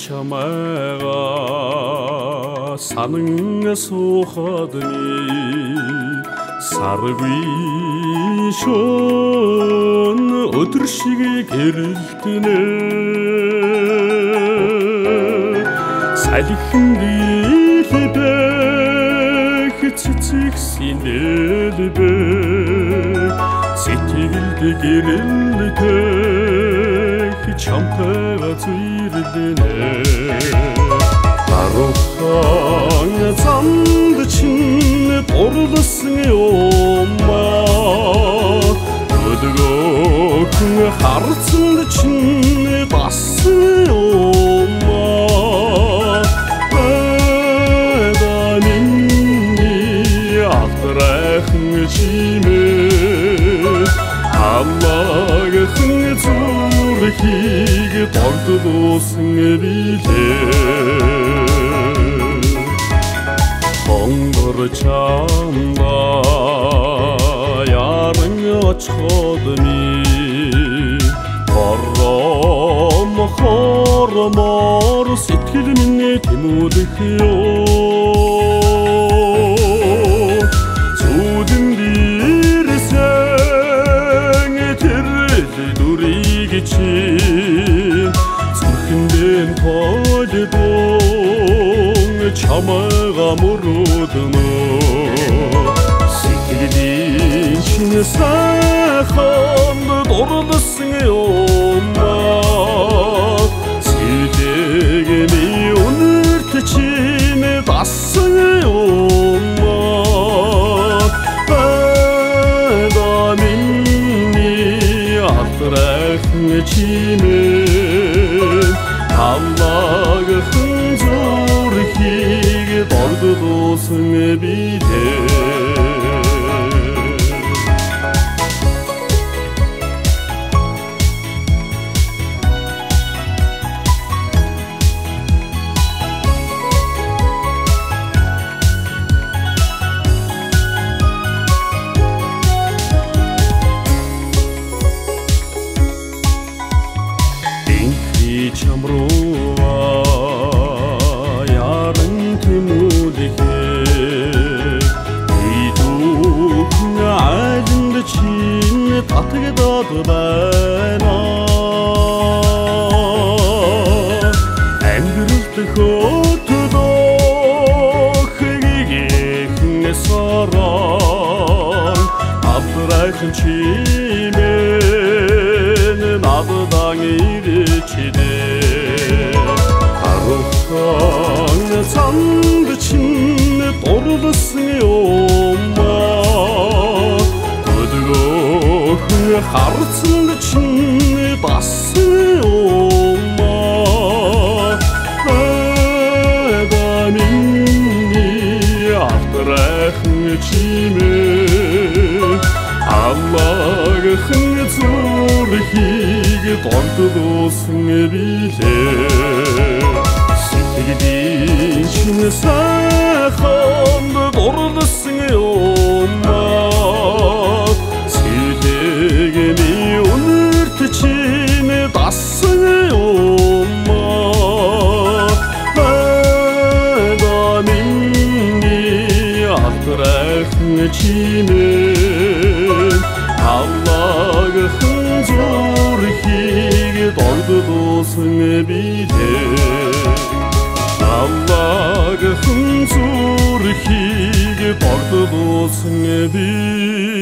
чамайга саның сухадми саргүй шон өдөр шиг гэрэлтэнэ салхин билбэх цэцэг синэлбэ сэтгэлд гэрэлтэх чамтайга зүирлэнэ Арухан замд чин дурласан юмма өдгөөхөн харцанд чин басан юмма бэдаминни ахтрахын чимээ Аллагын зүрхийг тогтдуулсан билээ Хонгор чамда яран очиходми хормор сэтгэл минь тэмүүлэх ёо зүудэн бирсэн тэрэл дүрийг чи зүрхэндэн толдон чамайга мөрөдмө сэтгэлийн шинэ сайхан дурласан юмма сэтгэгний үнэрт чинь басан юмма бэдаминни ахтрахын чимээ Аллагын зүрхийг тогтдуулсан билээ Чамрува яран тэмүүлэхэ идүүхэн айланд чинь татагдаад байна амьдралд хөтөлөх гэгхэн саран аврахын чимээ надад ирчидэ Арухан замд чин дурласан юмма өдгөөхөн харцанд чин басан юмма бэдаминни ахтрахын чимээ Аллагын зүрхийг тогтдуулсан билээ Сэтгэлийн шинэ сайхан дурласан юмма сэтгэгний үнэрт чинь басан юмма бэдаминни ахтрахын чимээ Аллагын зүрхийг тогтдуулсан билээ Аллагын зүрхийг тогтдуулсан билээ